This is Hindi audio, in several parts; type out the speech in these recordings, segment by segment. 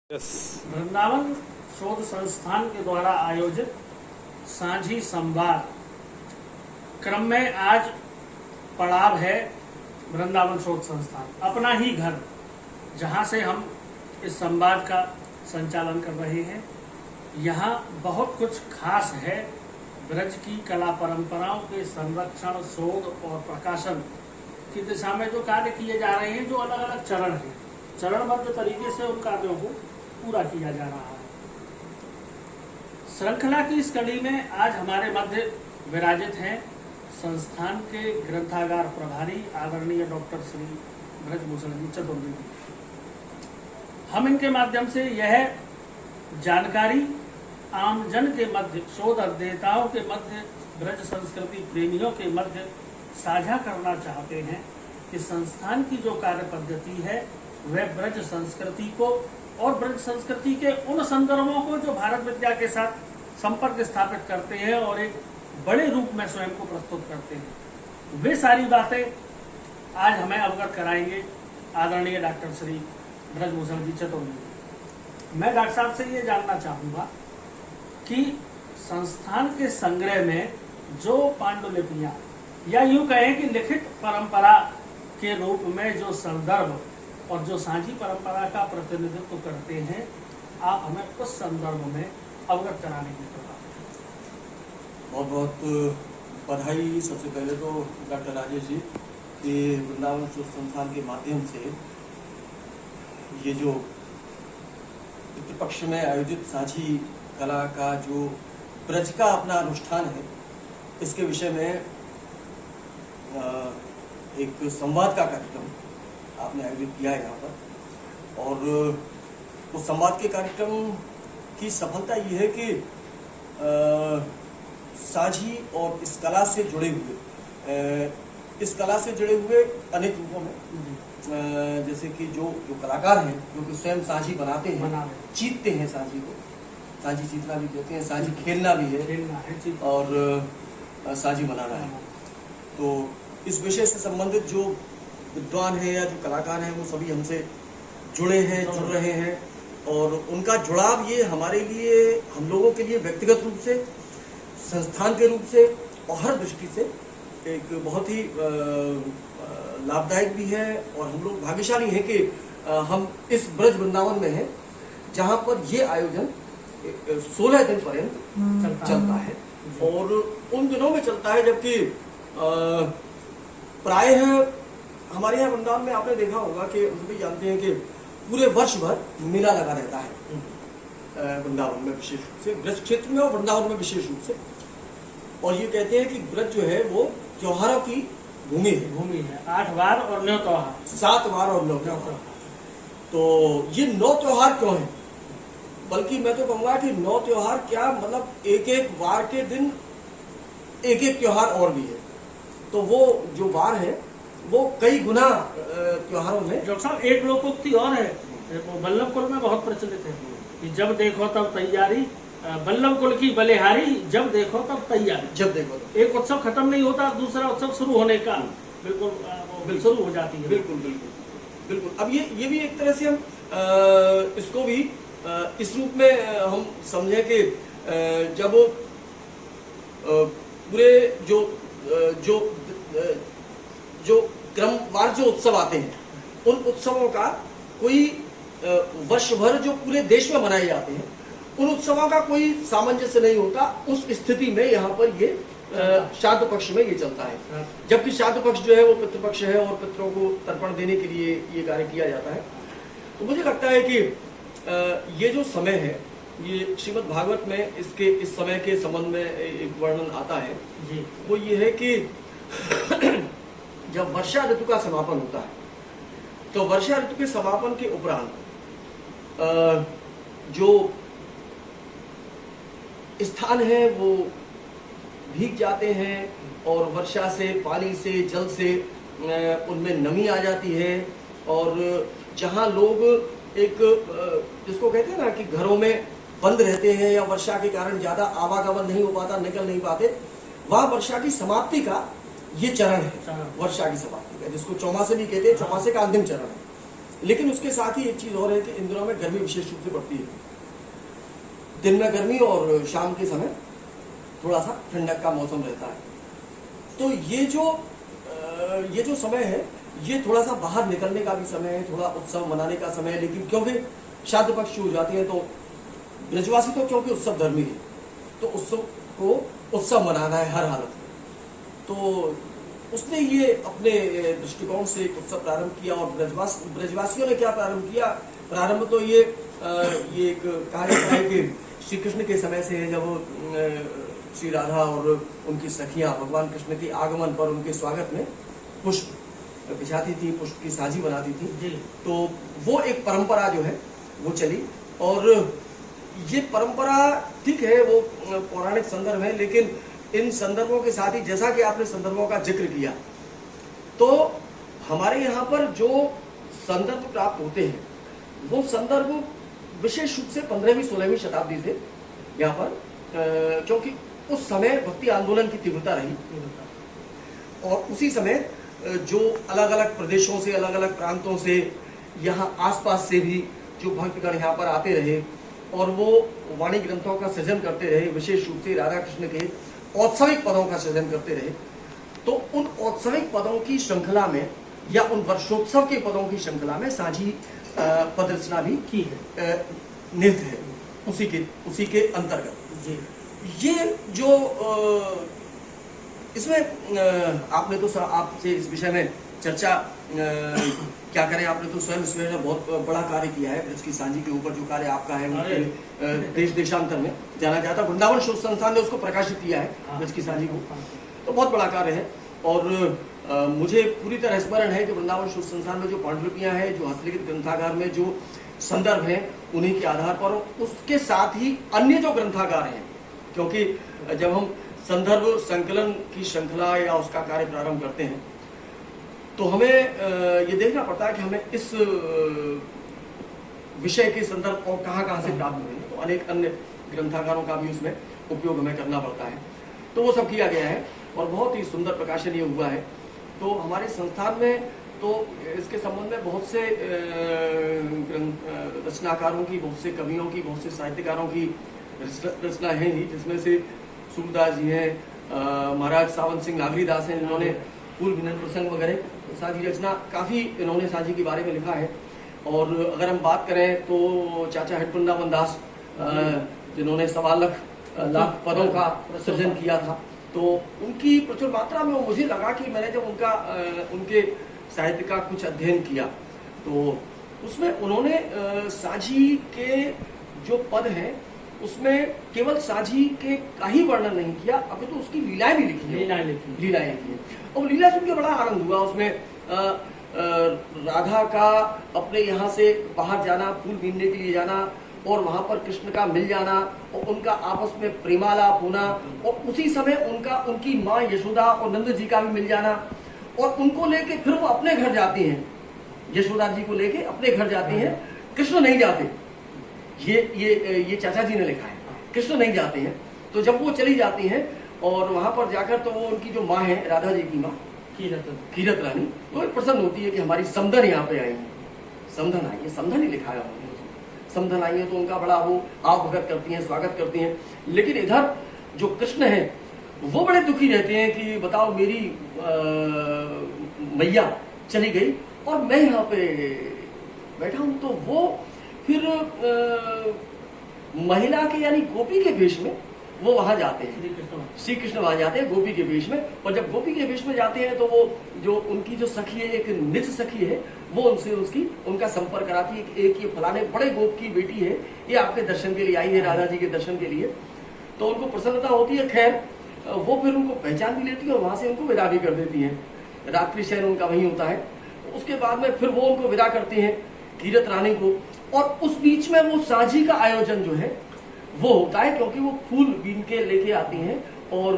वृंदावन शोध संस्थान के द्वारा आयोजित साझी संवाद क्रम में आज पड़ाव है वृंदावन शोध संस्थान, अपना ही घर, जहां से हम इस संवाद का संचालन कर रहे हैं। यहाँ बहुत कुछ खास है। ब्रज की कला परंपराओं के संरक्षण, शोध और प्रकाशन की दिशा में जो कार्य किए जा रहे हैं, जो अलग अलग चरण हैं, चरणबद्ध तरीके से उन कार्यों को पूरा किया जा रहा है। श्रृंखला की इस कड़ी में आज हमारे मध्य विराजित हैं संस्थान के ग्रंथागार प्रभारी आदरणीय डॉक्टर श्री ब्रजभूषण जी चतुर्वेदी। हम इनके माध्यम से यह जानकारी आमजन के मध्य, शोध अध्येताओं के मध्य, ब्रज संस्कृति प्रेमियों के मध्य साझा करना चाहते हैं कि संस्थान की जो कार्य पद्धति है वह ब्रज संस्कृति को और ब्रज संस्कृति के उन संदर्भों को जो भारत विद्या के साथ संपर्क स्थापित करते हैं और एक बड़े रूप में स्वयं को प्रस्तुत करते हैं, वे सारी बातें आज हमें अवगत कराएंगे आदरणीय डॉक्टर श्री ब्रजभूषण जी चतुर्वेदी। मैं डॉक्टर साहब से ये जानना चाहूँगा कि संस्थान के संग्रह में जो पांडुलिपियाँ या यूँ कहें कि लिखित परंपरा के रूप में जो संदर्भ और जो साझी परंपरा का प्रतिनिधित्व करते हैं, आप हमें उस संदर्भ में अवगत कराने की कृपा करें। बहुत बहुत बधाई। सबसे पहले तो डॉक्टर राजेश जी कि वृंदावन शोध संस्थान के माध्यम से ये जो पितृपक्ष में आयोजित साझी कला का जो ब्रज का अपना अनुष्ठान है, इसके विषय में एक संवाद का कार्यक्रम आपने आयोजित किया है यहाँ पर। और उस संवाद के कार्यक्रम की सफलता ये है कि साझी और इस कला से जुड़े हुए अनेक रूपों में, जैसे कि जो कलाकार हैं जो कि स्वयं साझी बनाते हैं, चीतते हैं साझी को, साझी चीतना भी कहते हैं, साझी खेलना भी है और साझी बनाना है। तो इस विषय से संबंधित जो विद्वान हैं या जो कलाकार हैं वो सभी हमसे जुड़ रहे हैं और उनका जुड़ाव ये हमारे लिए, हम लोगों के लिए व्यक्तिगत रूप से, संस्थान के रूप से और हर दृष्टि से एक बहुत ही लाभदायक भी है। और हम लोग भाग्यशाली हैं कि हम इस ब्रज वृंदावन में हैं जहाँ पर ये आयोजन 16 दिन पर्यंत चलता है और उन दिनों में चलता है जबकि प्रायः हमारे यहाँ वृंदावन में आपने देखा होगा कि हम भी जानते हैं कि पूरे वर्ष भर मेला लगा रहता है वृंदावन में, विशेष रूप से ब्रज क्षेत्र में और वृंदावन में विशेष रूप से। और ये कहते हैं कि ब्रज जो है वो त्योहारों की भूमि है। 8 वार और 9 त्योहार, 7 वार और 9 त्योहार। तो ये 9 त्योहार क्यों है? बल्कि मैं तो कहूँगा कि 9 त्योहार क्या, मतलब एक एक वार के दिन एक एक त्योहार और भी है। तो वो जो वार है वो कई गुना त्योहारों में। डॉक्टर साहब, एक लोकोक्ति और है, वल्लभ कुल में बहुत प्रचलित है कि जब देखो तब तैयारी, वल्लभ कुल की बलिहारी, जब देखो तब तैयारी। जब देखो तब एक उत्सव खत्म नहीं होता, दूसरा उत्सव शुरू होने का बिल्कुल शुरू हो जाती है। बिल्कुल। अब ये भी एक तरह से हम इसको भी इस रूप में हम समझें कि जब पूरे जो क्रमवार जो उत्सव आते हैं, उन उत्सवों का कोई वर्ष भर जो पूरे देश में मनाए जाते हैं, उन उत्सवों का कोई सामंजस्य नहीं होता। उस स्थिति में यहाँ पर ये श्राद्ध पक्ष में ये चलता है, जबकि श्राद्ध पक्ष जो है वो पितृपक्ष है और पितरों को तर्पण देने के लिए ये कार्य किया जाता है। तो मुझे लगता है कि ये जो समय है, ये श्रीमद् भागवत में इसके इस समय के संबंध में एक वर्णन आता है जी। वो ये है कि जब वर्षा ऋतु का समापन होता है, तो वर्षा ऋतु के समापन के उपरांत जो स्थान है वो भीग जाते हैं और वर्षा से, पानी से, जल से उनमें नमी आ जाती है। और जहाँ लोग एक जिसको कहते हैं ना कि घरों में बंद रहते हैं या वर्षा के कारण ज्यादा आवागमन नहीं हो पाता, निकल नहीं पाते, वहाँ वर्षा की समाप्ति का ये चरण है, वर्षा की समाप्ति का, जिसको चौमासे भी कहते हैं, चौमासे का अंतिम चरण है। लेकिन उसके साथ ही एक चीज और है कि इन दिनों में गर्मी विशेष रूप से बढ़ती है। दिन में गर्मी और शाम के समय थोड़ा सा ठंडक का मौसम रहता है। तो ये जो समय है, ये थोड़ा सा बाहर निकलने का भी समय है, थोड़ा उत्सव मनाने का समय है। लेकिन क्योंकि श्राद्ध पक्ष शुरू हो जाती है तो ब्रजवासी तो क्योंकि उत्सव धर्मी है, तो उत्सव को उत्सव मनाना है हर हालत में। तो उसने ये अपने दृष्टिकोण से एक उत्सव प्रारंभ किया। और ब्रजवासियों ने क्या प्रारंभ किया? प्रारंभ तो ये एक कहा जाता है कि श्री कृष्ण के समय से है, जब श्री राधा और उनकी सखियां भगवान कृष्ण के आगमन पर उनके स्वागत में पुष्प बिछाती थी, पुष्प की साजी बनाती थी। तो वो एक परंपरा जो है वो चली। और ये परंपरा ठीक है, वो पौराणिक संदर्भ है, लेकिन इन संदर्भों के साथ ही जैसा कि आपने संदर्भों का जिक्र किया, तो हमारे यहाँ पर जो संदर्भ प्राप्त होते हैं वो संदर्भ विशेष रूप से 15वीं 16वीं शताब्दी से यहाँ पर, क्योंकि उस समय भक्ति आंदोलन की तीव्रता रही और उसी समय जो अलग अलग प्रदेशों से, अलग अलग प्रांतों से, यहाँ आसपास से भी जो भक्तगण यहाँ पर आते रहे और वो वाणी ग्रंथों का सृजन करते रहे, विशेष रूप से राधा कृष्ण के औत्सविक पदों का सृजन करते रहे। तो उन औत्सविक पदों की श्रृंखला में या उन वर्षोत्सव के पदों की श्रृंखला में साझी पद रचना भी की है, निहित है उसी के अंतर्गत। ये जो इसमें आपने तो आपसे इस विषय में चर्चा क्या करें, आपने तो स्वयं इसमें बहुत बड़ा कार्य किया है। ब्रज की साझी के ऊपर जो कार्य आपका है उनके देश देशांतर में जाना जाता है। वृंदावन शोध संस्थान ने उसको प्रकाशित किया है ब्रज की साझी को, तो बहुत बड़ा कार्य है। और मुझे पूरी तरह स्मरण है कि वृंदावन शोध संस्थान में जो पांडुलिपियां हैं, जो हस्तलिखित ग्रंथागार में जो संदर्भ हैं, उन्हीं के आधार पर, उसके साथ ही अन्य जो ग्रंथागार हैं, क्योंकि जब हम संदर्भ संकलन की श्रृंखला या उसका कार्य प्रारंभ करते हैं तो हमें ये देखना पड़ता है कि हमें इस विषय के संदर्भ और कहाँ से प्राप्त हुए हैं। तो अनेक अन्य ग्रंथागारों का भी उसमें उपयोग हमें करना पड़ता है। तो वो सब किया गया है और बहुत ही सुंदर प्रकाशन ये हुआ है। तो हमारे संस्थान में तो इसके संबंध में बहुत से रचनाकारों की, बहुत से कवियों की, बहुत से साहित्यकारों की रचना है ही, जिसमें से सूरदास जी हैं, महाराज सावंत सिंह नागरीदास हैं, जिन्होंने पूर्व विनन प्रसंग वगैरह साझी रचना काफ़ी इन्होंने साझी के बारे में लिखा है। और अगर हम बात करें तो चाचा हेड वृंदावन दास, जिन्होंने 1.25 लाख पदों का सृजन किया था, तो उनकी प्रचुर मात्रा में मुझे लगा कि मैंने जब उनके साहित्य का कुछ अध्ययन किया तो उसमें उन्होंने साझी के जो पद हैं उसमें केवल साझी के का ही वर्णन नहीं किया, अभी तो उसकी लीलाएं भी लिखी है, लीलाएं लिखी है। और लीला सुन के बड़ा आनंद हुआ। उसमें राधा का अपने यहाँ से बाहर जाना, फूल बीनने के लिए जाना और वहां पर कृष्ण का मिल जाना और उनका आपस में प्रेमालाप होना, और उसी समय उनकी माँ यशोदा और नंद जी का भी मिल जाना, और उनको लेके फिर वो अपने घर जाती हैं, यशोदा जी को लेके अपने घर जाती हैं, कृष्ण नहीं जाते। ये चाचा जी ने लिखा है, कृष्ण नहीं जाते हैं। तो जब वो चली जाती हैं और वहां पर जाकर तो वो उनकी जो माँ है, राधा जी की माँ कीरत रानी, तो एक प्रसन्न होती है कि हमारी समधन यहाँ पे आई है, समधन आई है, समधन ही लिखा है उन्होंने, समधन आई है। तो उनका बड़ा वो आव भगत करती हैं, स्वागत करती हैं। लेकिन इधर जो कृष्ण है वो बड़े दुखी रहते हैं कि बताओ मेरी मैया चली गई और मैं यहाँ पे बैठा हूँ। तो वो फिर महिला के यानी गोपी के वेश में वो वहां जाते हैं, श्री कृष्ण वहां जाते हैं गोपी के वेश में। और जब गोपी के वेश में जाते हैं तो वो जो उनकी जो सखी है, एक निज सखी है, वो उनसे उनका संपर्क कराती है कि एक ये फलाने बड़े गोप की बेटी है, ये आपके दर्शन के लिए आई है, राधा जी के दर्शन के लिए। तो उनको प्रसन्नता होती है। खैर वो फिर उनको पहचान भी लेती है और वहां से उनको विदा भी कर देती है। रात्रि शयन उनका वही होता है। उसके बाद में फिर वो उनको विदा करती हैं, कीरत रानी को। और उस बीच में वो साझी का आयोजन जो है वो होता है, क्योंकि वो फूल बीन के लेके आती हैं और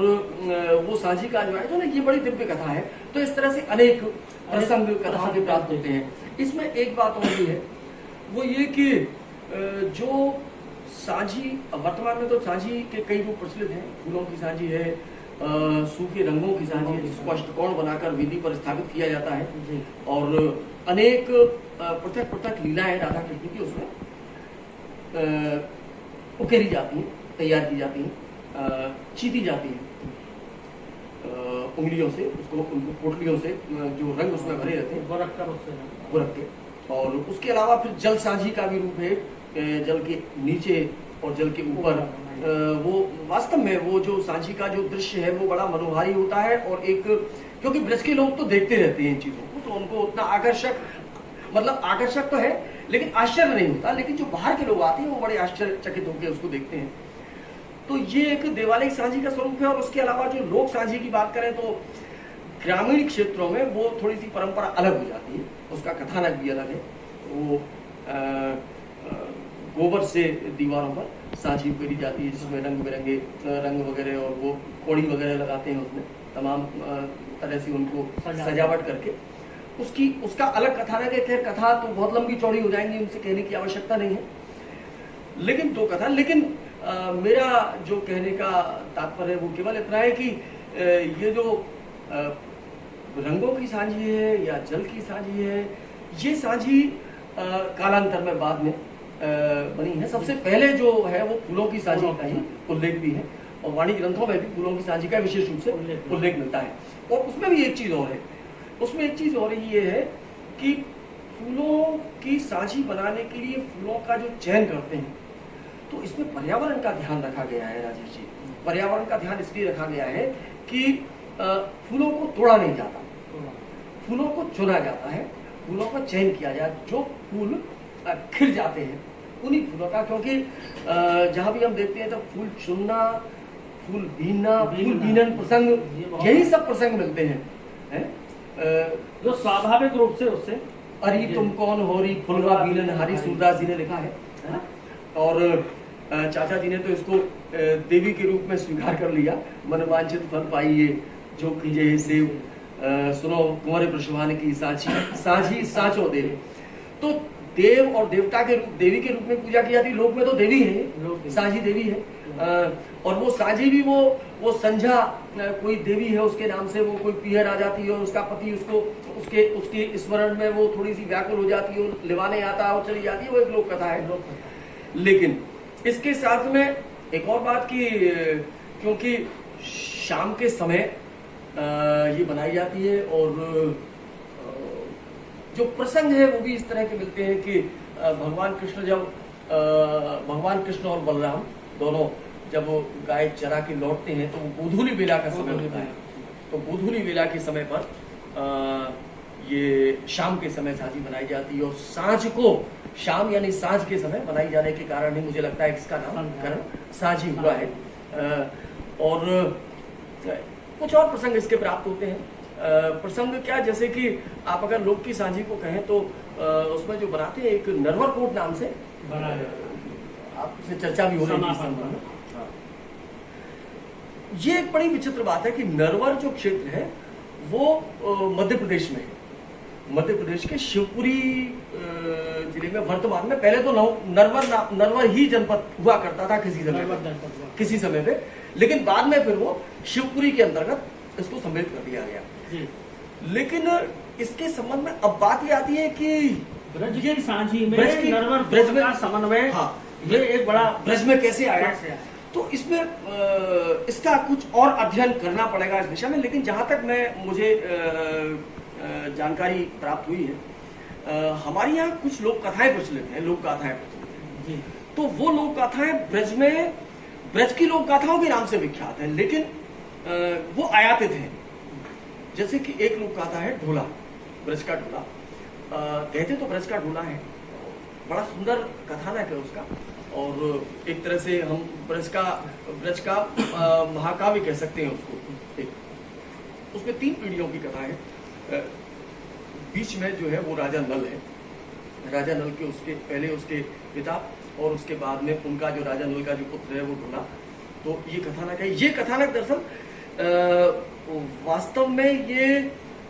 वो साझी का जो आयोजन है, ये बड़ी दिव्य कथा है। तो इस तरह से अनेक प्रसंग कथा के प्राप्त होते हैं। इसमें एक बात और भी है, वो ये कि जो साझी वर्तमान में तो साझी के कई रूप प्रचलित हैं। फूलों की साझी है, सूखे रंगों की साझी है जिसको अष्टकोण बनाकर वेदी पर स्थापित किया जाता है और अनेक पृथक पृथक लीलाएं राधा कृष्ण की उसमें उकेरी जाती हैं, तैयार की जाती हैं, चीती जाती हैं उंगलियों से, उसको उनको पोटलियों से जो रंग उसमें भरे रहते हैं गोरख के। और उसके अलावा फिर जल साझी का भी रूप है, जल के नीचे और जल के ऊपर। वो वास्तव में वो जो सांझी का जो दृश्य है वो बड़ा मनोहारी होता है। और एक क्योंकि ब्रज के लोग तो देखते रहते हैं इन चीजों को, तो उनको उतना आकर्षक तो है लेकिन आश्चर्य नहीं होता, लेकिन जो बाहर के लोग आते हैं वो बड़े आश्चर्यचकित होकर उसको देखते हैं। तो ये एक देवालयिक सांझी का स्वरूप है। और उसके अलावा जो लोक सांझी की बात करें तो ग्रामीण क्षेत्रों में वो थोड़ी सी परंपरा अलग हो जाती है, उसका कथानक भी अलग है। वो गोबर से दीवारों पर सांझी उकेरी जाती है जिसमें रंग बिरंगे रंग वगैरह और वो कोड़ी वगैरह लगाते हैं, उसमें तमाम तरह से उनको सजावट करके उसका अलग कथानक है। खैर कथा तो बहुत लंबी चौड़ी हो जाएंगी, उनसे कहने की आवश्यकता नहीं है, लेकिन दो कथा। लेकिन मेरा जो कहने का तात्पर्य है वो केवल इतना है कि ये जो रंगों की सांझी है या जल की सांझी है, ये सांझी कालांतर में बाद में बनी है। सबसे पहले जो है वो फूलों की सांझी का ही उल्लेख भी है और वाणी ग्रंथों में भी फूलों की सांझी का विशेष रूप से उल्लेख मिलता है। और उसमें भी एक चीज और है, उसमें एक चीज और ये है कि फूलों की सांझी बनाने के लिए फूलों का जो चयन करते हैं तो इसमें पर्यावरण का ध्यान रखा गया है राजेश जी। पर्यावरण का ध्यान इसलिए रखा गया है कि फूलों को तोड़ा नहीं जाता, फूलों को चुना जाता है, फूलों का चयन किया जाए। जो फूल खिल जाते हैं उन्हीं फूलों का, क्योंकि जहां भी हम देखते हैं तो फूल चुनना, फूल बीनन प्रसंग, यही सब प्रसंग मिलते हैं, जो स्वाभाविक रूप से उससे अरे तुम कौन हो रही फुलवा बीनन हारी, सूरदास जी ने लिखा है ना? और चाचा जी ने तो इसको देवी के रूप में स्वीकार कर लिया। मनवांछित फल पाइए जो कीजे सेव, सुनो कुंवर प्रशवान की साझी साँचो देव। तो देव और देवता के रूप, देवी के रूप में पूजा की जाती है। लोक में तो देवी है, साझी देवी है। और वो साझी भी वो संझा कोई देवी है, उसके नाम से वो कोई पीहर आ जाती है और उसका पति उसको उसके स्मरण में वो थोड़ी सी व्याकुल हो जाती है और लिवाने आता है और चली जाती है। वो एक लोक कथा है। लेकिन इसके साथ में एक और बात की, क्योंकि शाम के समय ये बनाई जाती है और जो प्रसंग है वो भी इस तरह के मिलते हैं कि भगवान कृष्ण और बलराम दोनों जब वो गाय चरा के लौटते हैं तो वो गोधूली बेला का समय होता है। तो गोधूली बेला के समय पर ये शाम के समय सांझी बनाई जाती है और सांझ को शाम यानी सांझ के समय बनाई जाने के कारण ही मुझे लगता है इसका नामकरण सांझी हुआ है। और कुछ और प्रसंग इसके प्राप्त होते हैं। प्रसंग क्या, जैसे कि आप अगर लोक की सांझी को कहें तो उसमें जो बनाते हैं एक नरवर कोट नाम से आपसे चर्चा भी हो रही है। ये एक बड़ी विचित्र बात है कि नरवर जो क्षेत्र है वो मध्य प्रदेश में है। मध्य प्रदेश के शिवपुरी जिले में वर्तमान में, पहले तो नरवर ही जनपद हुआ करता था किसी समय पे, लेकिन बाद में फिर वो शिवपुरी के अंतर्गत इसको सम्मिलित कर दिया गया। लेकिन इसके संबंध में अब बात ये आती है कि ब्रज की सांझी में नरवर ब्रज में समन्वय, ये एक बड़ा ब्रज में कैसे आया, तो इसमें इसका कुछ और अध्ययन करना पड़ेगा इस दिशा में। लेकिन जहां तक मुझे जानकारी प्राप्त हुई है, हमारे यहाँ कुछ लोक कथाएं प्रचलित हैं, लोक गाथाएं प्रचलित हैं। तो वो लोक गाथाएं ब्रज की लोक गाथाओं के नाम से विख्यात है, लेकिन वो आयातित हैं। जैसे कि एक लोक गाथा है ढोला, ब्रज का ढोला। कहते तो ब्रज का ढोला है, बड़ा सुंदर कथानक है उसका। और एक तरह से हम ब्रज का महाकाव्य कह सकते हैं उसको। उसमें 3 पीढ़ियों की कथा है। बीच में जो है वो राजा नल है। राजा नल के उसके पहले उसके पिता और उसके बाद में उनका जो राजा नल का जो पुत्र है वो ढोला। तो ये कथानक है। ये कथानक दरअसल वास्तव में ये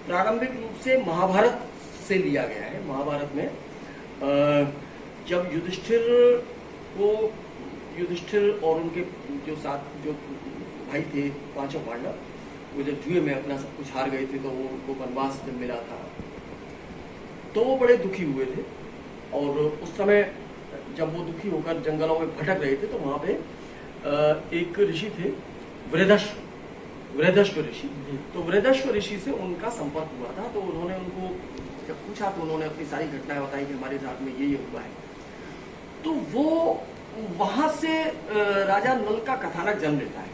प्रारंभिक रूप से महाभारत से लिया गया है। महाभारत में जब युधिष्ठिर और उनके जो साथ जो भाई थे, पांचों पांडव, वो जब जुए में अपना सब कुछ हार गए थे तो वो उनको वनवास जब मिला था तो वो बड़े दुखी हुए थे। और उस समय जब वो दुखी होकर जंगलों में भटक रहे थे तो वहाँ पे एक ऋषि थे, वृहदश्व ऋषि। तो वृहदश्व ऋषि से उनका संपर्क हुआ था, तो उन्होंने उनको जब पूछा तो उन्होंने अपनी सारी घटनाएं बताई कि हमारे साथ में ये हुआ है। तो वो वहां से राजा नल का कथानक जन्म लेता है।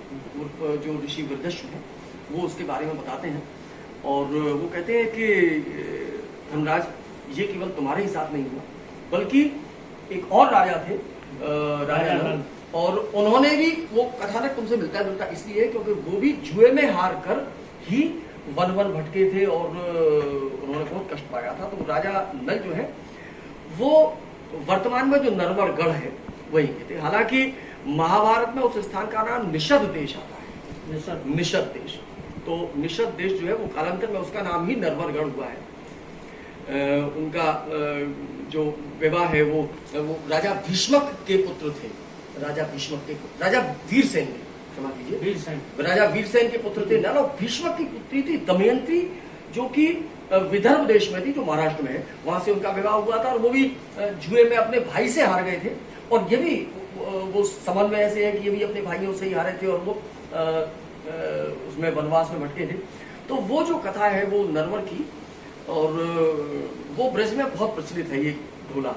जो ऋषि वृहदश्व है वो उसके बारे में बताते हैं और वो कहते हैं कि धर्मराज, ये केवल तुम्हारे ही साथ नहीं हुआ, बल्कि एक और राजा थे, राजा नल, और उन्होंने भी, वो कथानक तुमसे मिलता जुलता इसलिए क्योंकि वो भी जुए में हार कर ही वन भटके थे और उन्होंने बहुत कष्ट पाया था। तो राजा नल जो है वो वर्तमान में जो नरवरगढ़ है वही थे। हालांकि महाभारत में उस स्थान का नाम निषद देश आता है, निषद देश। तो निषद देश जो है वो कालांतर में उसका नाम ही नरवरगढ़ हुआ है। उनका जो विवाह है वो राजा भीष्मक के पुत्र थे, राजा वीरसेन, क्षमा कीजिए, राजा वीरसेन के पुत्र थे नल। और भीष्मक की पुत्री थी दमयंती, जो कि विदर्भ देश में थी, जो महाराष्ट्र में है, वहां से उनका विवाह हुआ था। और वो भी जुए में अपने भाई से हार गए थे। और ये भी वो समन्वय ऐसे है कि ये भी अपने भाइयों से ही हारे थे और वो उसमें वनवास में भटके थे। तो वो जो कथा है वो नरवर की, और वो ब्रज में बहुत प्रचलित है ये ढोला।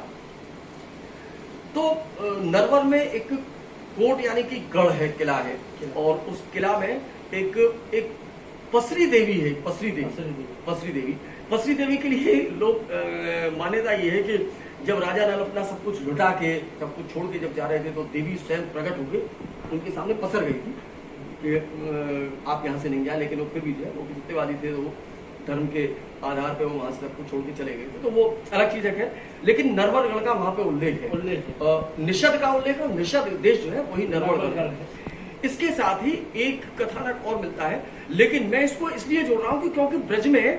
तो नरवर में एक कोट यानी कि गढ़ है, किला है, और उस किला में एक पसरी देवी है, पसरी देवी के लिए लोग मान्यता ये है कि जब राजा नल अपना सब कुछ लुटा के, सब कुछ छोड़ के जब जा रहे थे तो देवी स्वयं प्रकट होके उनके सामने पसर गई थी कि आप यहाँ से नहीं जाए। लेकिन वो फिर भी जो है वो सत्यवादी थे, तो वो धर्म के आधार पे वो वहां से सब कुछ छोड़ के चले गए थे। तो वो अलग चीज है। लेकिन नरवरगढ़ का वहां पे उल्लेख है, निषद का उल्लेख है। निषद देश जो है वही नरवरगढ़ है। इसके साथ ही एक कथानक और मिलता है, लेकिन मैं इसको इसलिए जोड़ रहा हूँ कि क्योंकि ब्रज में ये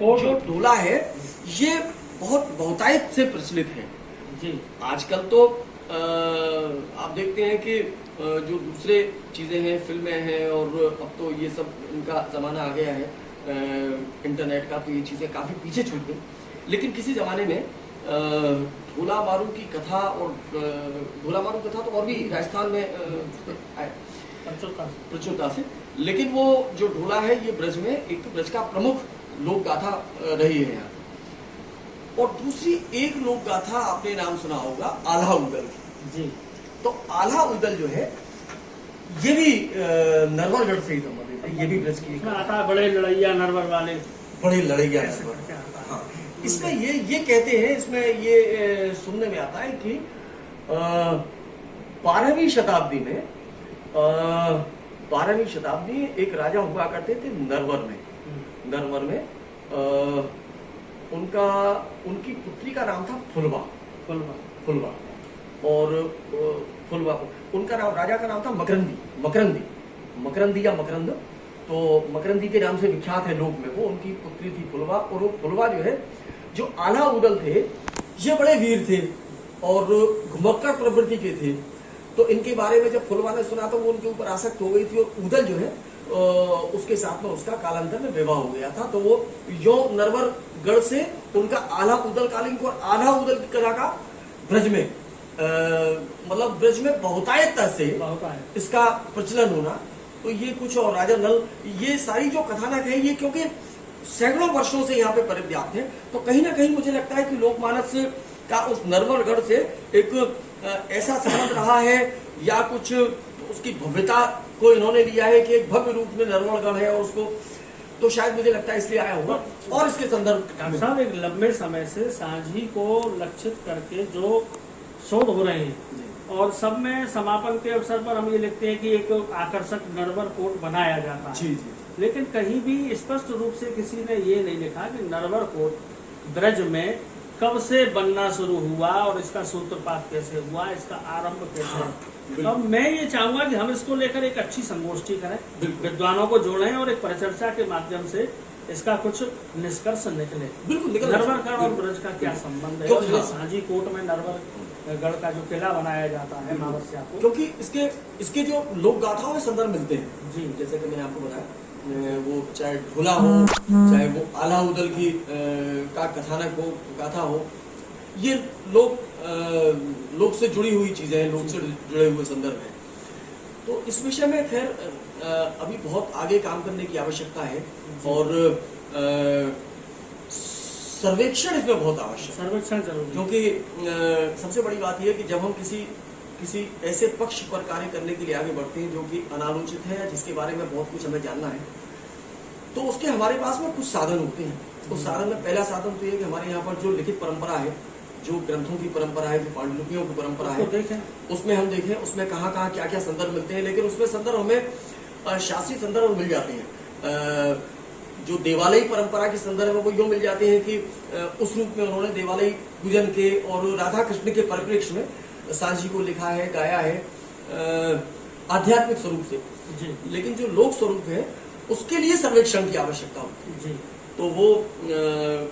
जो ढोला है ये बहुत बहुतायत से प्रचलित है जी। आजकल तो आप देखते हैं कि जो दूसरे चीजें हैं, फिल्में हैं, और अब तो ये सब इनका जमाना आ गया है इंटरनेट का, तो ये चीजें काफी पीछे छूट गई। लेकिन किसी जमाने में ढोला मारू की कथा, और ढोला मारू कथा तो और भी राजस्थान में प्रचुरता से, लेकिन वो जो ढोला है ये ब्रज में एक ब्रज का प्रमुख लोक गाथा रही है यहाँ। और दूसरी एक लोक गाथा आपने नाम सुना होगा आल्हा उदल जी। तो आल्हा उदल जो है ये भी नरवरगढ़ से ही संबंधित है, ये भी ब्रज की आता है। बड़े लड़ैया नरवर वाले, बड़े लड़ैया नरवर। हाँ, इसमें ये कहते हैं, इसमें ये सुनने में आता है कि 12वीं शताब्दी में 12वीं शताब्दी एक राजा हुआ करते थे नरवर में उनकी पुत्री का नाम था फुलवा। और फुलवा उनका नाम, राजा का नाम था मकरंदी या मकरंद। तो मकरंदी के नाम से विख्यात है लोक में वो। उनकी पुत्री थी फुलवा, और वो फुलवा जो है, जो आल्हा उदल थे, ये बड़े वीर थे और घुमक्कड़ प्रवृत्ति के थे। तो इनके बारे में जब फुलवा ने सुना तो वो उनके ऊपर आसक्त हो गई थी, और उदल जो है उसके साथ में उसका कालांतर में विवाह हो गया था। तो वो यो नरवरगढ़ से उनका आल्हा उदल कालीन को, आल्हा उदल की कथा का ब्रज में मतलब ब्रज में बहुतायत से इसका प्रचलन होना। तो ये कुछ, और राजा नल, ये सारी जो कथानक है ये क्योंकि सैकड़ों वर्षों से यहाँ पे परिव्याप्त है, तो कहीं ना कहीं मुझे लगता है कि लोकमानस का उस नरवरगढ़ से एक ऐसा संबंध रहा है, या कुछ उसकी भव्यता को इन्होंने लिया है कि एक भव्य रूप में नरवरगढ़ है, और उसको तो शायद मुझे लगता है इसलिए आया होगा। और इसके संदर्भ डॉक्टर साहब, एक लंबे समय से सांझी को लक्षित करके जो शोध हो रहे हैं, और सब में समापन के अवसर पर हम ये लिखते हैं कि एक आकर्षक नरवर कोट बनाया जाता है जी। लेकिन कहीं भी स्पष्ट रूप से किसी ने ये नहीं लिखा कि नरवर कोट ब्रज में कब से बनना शुरू हुआ और इसका सूत्रपात कैसे हुआ, इसका आरंभ कैसे है। अब मैं ये चाहूंगा कि हम इसको लेकर एक अच्छी संगोष्ठी करें, विद्वानों को जोड़ें, और एक परिचर्चा के माध्यम से इसका कुछ निष्कर्ष निकले। बिल्कुल, नरवर का और ब्रज का क्या संबंध है, और सांझी कोट में नरवर गढ़ का जो किला बनाया जाता है मावस्या को, क्योंकि इसके जो लोक गाथाओं में संदर्भ मिलते हैं जी, जैसे कि मैंने आपको बताया, वो चाहे ढोला हो, चाहे वो आला उदल की का कथानक हो, गाथा हो, ये लोक से जुड़ी हुई चीजें हैं, लोक से जुड़े हुए संदर्भ हैं। तो इस विषय में खैर अभी बहुत आगे काम करने की आवश्यकता है और सर्वेक्षण इसमें बहुत आवश्यक है। सर्वेक्षण जरूरी, क्योंकि सबसे बड़ी बात यह है कि जब हम किसी ऐसे पक्ष पर कार्य करने के लिए आगे बढ़ते हैं जो कि अनालोचित है या जिसके बारे में बहुत कुछ हमें जानना है, तो उसके हमारे पास में कुछ साधन होते हैं। उस साधन में पहला साधन तो ये कि हमारे यहाँ पर जो लिखित परंपरा है, जो ग्रंथों की परंपरा है, जो पांडुलिपियों की परंपरा है, उसमें हम देखें उसमें कहाँ कहाँ क्या क्या संदर्भ मिलते हैं। लेकिन उसमें संदर्भ हमें शास्त्रीय संदर्भ मिल जाते हैं। जो देवालयी परंपरा के संदर्भ में वो यूँ मिल जाते हैं कि उस रूप में उन्होंने देवालयी पूजन के और राधा कृष्ण के परिप्रेक्ष्य में सांझी को लिखा है, गाया है आध्यात्मिक स्वरूप से जी। लेकिन जो लोक स्वरूप है उसके लिए सर्वेक्षण की आवश्यकता होती है जी। तो वो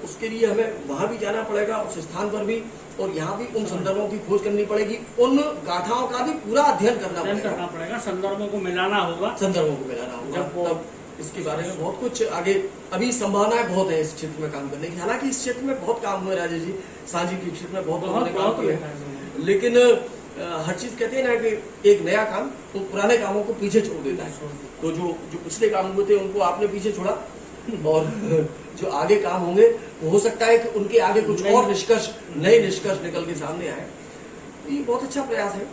उसके लिए हमें वहां भी जाना पड़ेगा, उस स्थान पर भी, और यहाँ भी उन संदर्भों की खोज करनी पड़ेगी, उन गाथाओं का भी पूरा अध्ययन करना पड़ेगा, संदर्भों को मिलाना होगा, तब इसके बारे में बहुत कुछ आगे अभी संभावनाएं बहुत है इस क्षेत्र में काम करने की। हालांकि इस क्षेत्र में बहुत काम हुआ राजेश जी, सांझी के क्षेत्र में बहुत काम किया है, लेकिन हर चीज कहते हैं ना कि एक नया काम तो पुराने कामों को पीछे छोड़ देता है। तो जो पिछले काम हुए थे उनको आपने पीछे छोड़ा और जो आगे काम होंगे हो सकता है कि उनके आगे कुछ और नए निष्कर्ष निकल के सामने आए। ये बहुत अच्छा प्रयास है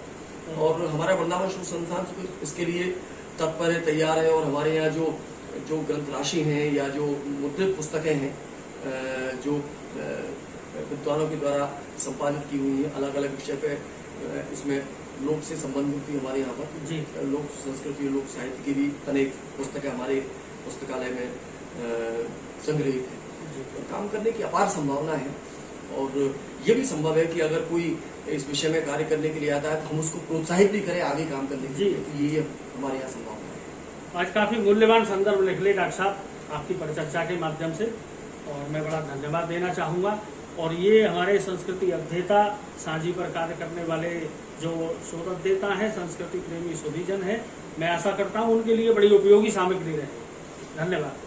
और हमारा वृंदावन शोध संस्थान इसके लिए तत्पर है, तैयार है। और हमारे यहाँ जो ग्रंथ राशि हैं या जो मुद्रित पुस्तकें हैं जो विद्वानों के द्वारा संपादित की हुई है अलग अलग विषय पे, इसमें लोक से संबंधित भी हमारे यहाँ पर जी लोक संस्कृति लोक साहित्य की भी अनेक पुस्तकें हमारे पुस्तकालय में संग्रहित है। तो काम करने की अपार संभावना है और ये भी संभव है कि अगर कोई इस विषय में कार्य करने के लिए आता है तो हम उसको प्रोत्साहित भी करें आगे काम करने के लिए। तो ये हमारे यहाँ संभावना है। आज काफी मूल्यवान संदर्भ लिख ले डॉक्टर साहब आपकी परिचर्चा के माध्यम से, और मैं बड़ा धन्यवाद देना चाहूँगा। और ये हमारे संस्कृति अध्येता, सांझी पर कार्य करने वाले जो शोध अध्येता हैं, संस्कृति प्रेमी सुधीजन है, मैं आशा करता हूँ उनके लिए बड़ी उपयोगी सामग्री रहे। धन्यवाद।